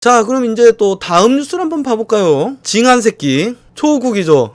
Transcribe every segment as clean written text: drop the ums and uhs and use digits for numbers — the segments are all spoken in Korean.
자, 그럼 이제 또 다음 뉴스를 한번 봐볼까요? 징한 새끼 조국이죠.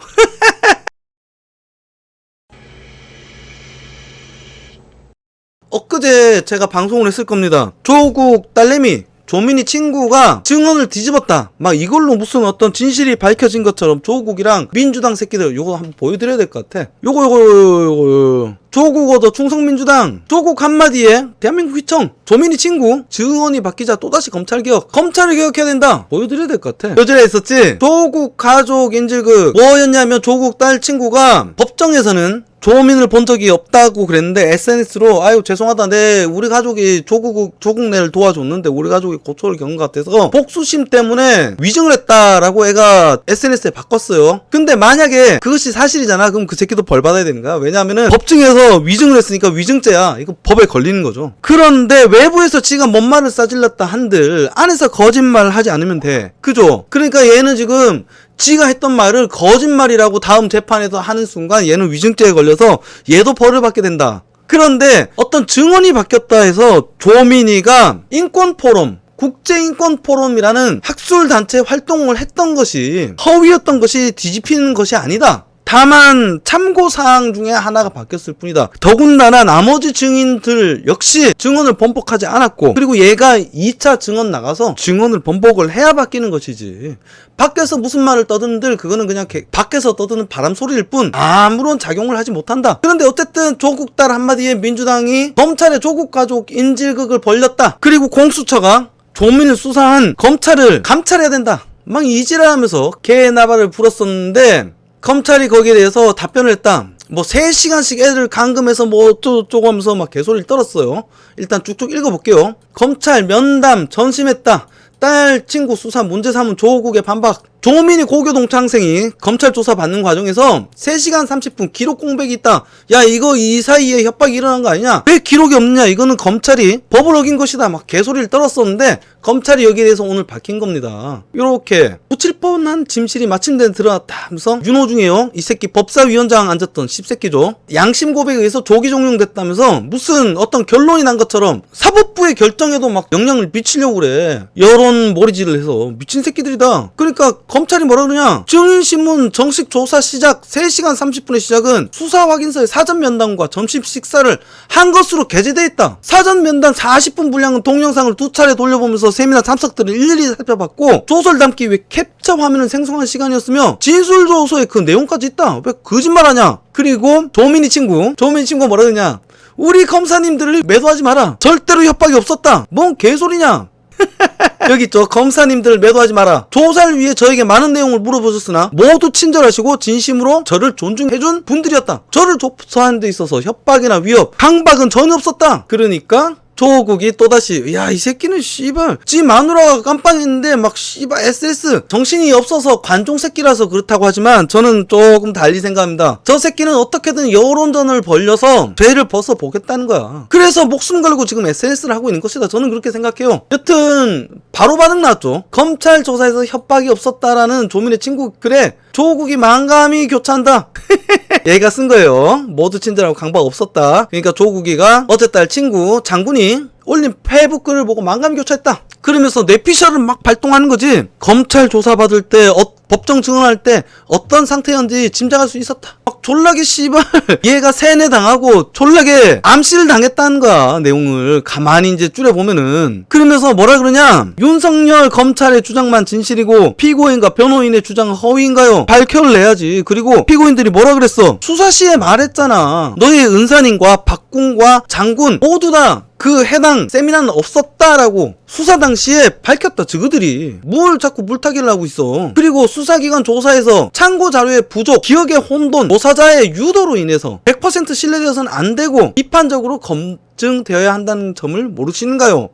엊그제 제가 방송을 했을 겁니다. 조국 딸내미 조민이 친구가 증언을 뒤집었다. 막 이걸로 무슨 어떤 진실이 밝혀진 것처럼 조국이랑 민주당 새끼들 요거 한번 보여드려야 될 것 같아. 요거 조국 얻어 충성민주당. 조국 한마디에 대한민국 휘청. 조민이 친구 증언이 바뀌자 또다시 검찰개혁. 검찰을 개혁해야 된다. 보여드려야 될 것 같아. 요즘에 있었지. 조국 가족 인질극 뭐였냐면 조국 딸 친구가 법정에서는 조민을 본 적이 없다고 그랬는데 SNS로 아유 죄송하다 우리 가족이 조국내를 도와줬는데 우리 가족이 고초를 겪은 것 같아서 복수심 때문에 위증을 했다라고 애가 SNS에 바꿨어요. 근데 만약에 그것이 사실이잖아. 그럼 그 새끼도 벌 받아야 되는 거야. 왜냐면은 법정에서 위증을 했으니까 위증죄야. 이거 법에 걸리는 거죠. 그런데 외부에서 지가 뭔 말을 싸질렀다 한들 안에서 거짓말을 하지 않으면 돼. 그죠? 그러니까 얘는 지금 지가 했던 말을 거짓말이라고 다음 재판에서 하는 순간 얘는 위증죄에 걸려서 얘도 벌을 받게 된다. 그런데 어떤 증언이 바뀌었다 해서 조민이가 인권포럼 국제인권포럼이라는 학술단체 활동을 했던 것이 허위였던 것이 뒤집히는 것이 아니다. 다만 참고사항 중에 하나가 바뀌었을 뿐이다. 더군다나 나머지 증인들 역시 증언을 번복하지 않았고 그리고 얘가 2차 증언 나가서 증언을 번복을 해야 바뀌는 것이지. 밖에서 무슨 말을 떠드는들 그거는 그냥 밖에서 떠드는 바람소리일 뿐 아무런 작용을 하지 못한다. 그런데 어쨌든 조국 딸 한마디에 민주당이 검찰의 조국 가족 인질극을 벌렸다. 그리고 공수처가 조민을 수사한 검찰을 감찰해야 된다. 막 이지랄하면서 개나발을 불었었는데 검찰이 거기에 대해서 답변을 했다. 뭐 3시간씩 애들 감금해서 뭐 어쩌고 하면서 막 개소리를 떨었어요. 일단 쭉쭉 읽어볼게요. 검찰 면담 전심했다. 딸 친구 수사 문제 삼은 조국의 반박. 조민이 고교 동창생이 검찰 조사 받는 과정에서 3시간 30분 기록 공백이 있다. 야 이거 이 사이에 협박이 일어난 거 아니냐? 왜 기록이 없느냐? 이거는 검찰이 법을 어긴 것이다. 막 개소리를 떨었었는데 검찰이 여기에 대해서 오늘 밝힌 겁니다. 요렇게 붙일 뻔한 짐실이 마침내 드러났다 하면서 윤호중이에요. 이 새끼 법사위원장 앉았던 씹새끼죠. 양심 고백에 의해서 조기 종용됐다면서 무슨 어떤 결론이 난 것처럼 사법부의 결정에도 막 영향을 미치려고 그래. 여론 몰이질을 해서 미친 새끼들이다. 그러니까 검찰이 뭐라 그러냐? 증인신문 정식 조사 시작 3시간 30분의 시작은 수사 확인서의 사전 면담과 점심 식사를 한 것으로 게재돼 있다. 사전 면담 40분 분량은 동영상을 2차례 돌려보면서 세미나 참석들을 일일이 살펴봤고 조설 담기 위해 캡처 화면을 생성한 시간이었으며 진술 조서에 그 내용까지 있다. 왜 거짓말하냐? 그리고 조민이 친구가 뭐라 그러냐? 우리 검사님들을 매도하지 마라. 절대로 협박이 없었다. 뭔 개소리냐? 여기 있죠. 검사님들을 매도하지 마라. 조사를 위해 저에게 많은 내용을 물어보셨으나 모두 친절하시고 진심으로 저를 존중해준 분들이었다. 저를 조사하는 데 있어서 협박이나 위협, 강박은 전혀 없었다. 그러니까 조국이 또다시 야 이 새끼는 씨발 지 마누라가 깜빵했는데 막 씨발 SS 정신이 없어서 관종 새끼라서 그렇다고 하지만 저는 조금 달리 생각합니다. 저 새끼는 어떻게든 여론전을 벌려서 죄를 벗어보겠다는 거야. 그래서 목숨 걸고 지금 SNS를 하고 있는 것이다. 저는 그렇게 생각해요. 여튼 바로 반응 나왔죠. 검찰 조사에서 협박이 없었다라는 조민의 친구 글에 조국이 만감히 교차한다. 얘가 쓴 거예요. 모두 친절하고 강박 없었다. 그러니까 조국이가 어제 딸 친구 장군이 올린 페이북 글을 보고 만감히 교차했다. 그러면서 뇌피셜을 막 발동하는 거지. 검찰 조사받을 때 법정 증언할 때 어떤 상태였는지 짐작할 수 있었다. 막 졸라게 씨발 얘가 세뇌당하고 졸라게 암시를 당했다는 거야. 내용을 가만히 이제 줄여보면은. 그러면서 뭐라 그러냐? 윤석열 검찰의 주장만 진실이고 피고인과 변호인의 주장은 허위인가요? 발표를 내야지. 그리고 피고인들이 뭐라 그랬어? 수사 시에 말했잖아. 너의 은산인과 박군과 장군 모두 다 그 해당 세미나는 없었다라고 수사 당시에 밝혔다. 저그들이 뭘 자꾸 물타기를 하고 있어. 그리고 수사기관 조사에서 참고 자료의 부족, 기억의 혼돈, 조사자의 유도로 인해서 100% 신뢰되어서는 안 되고 비판적으로 검증되어야 한다는 점을 모르시는가요?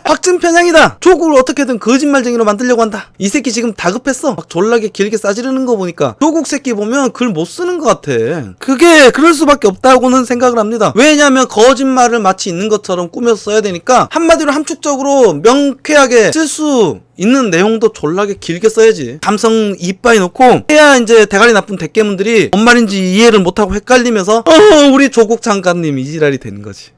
확증 편향이다. 조국을 어떻게든 거짓말쟁이로 만들려고 한다. 이 새끼 지금 다급했어. 막 졸라게 길게 싸지르는 거 보니까 조국 새끼 보면 글 못 쓰는 것 같아. 그게 그럴 수밖에 없다고는 생각을 합니다. 왜냐면 거짓말을 마치 있는 것처럼 꾸며서 써야 되니까 한마디로 함축적으로 명쾌하게 쓸 수 있는 내용도 졸라게 길게 써야지. 감성 이빠이 놓고 해야 이제 대가리 나쁜 대깨문들이 뭔 말인지 이해를 못하고 헷갈리면서 우리 조국 장관님 이지랄이 되는 거지.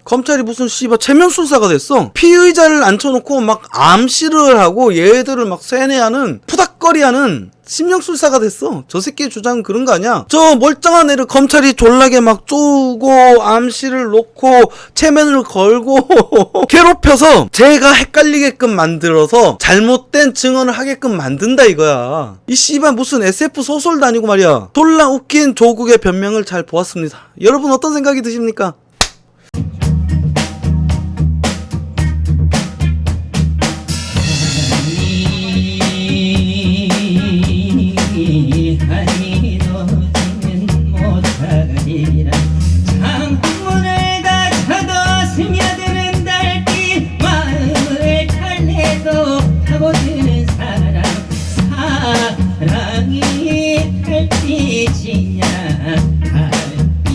검찰이 무슨 씨발 체면술사가 됐어. 피의자를 앉혀놓고 막 암시를 하고 얘들을 막 세뇌하는 푸닥거리하는 심령술사가 됐어. 저 새끼의 주장은 그런 거 아니야. 저 멀쩡한 애를 검찰이 졸라게 막 쪼고 암시를 놓고 체면을 걸고 괴롭혀서 제가 헷갈리게끔 만들어서 잘못된 증언을 하게끔 만든다 이거야. 이 씨발 무슨 SF 소설도 아니고 말이야. 졸라 웃긴 조국의 변명을 잘 보았습니다. 여러분 어떤 생각이 드십니까?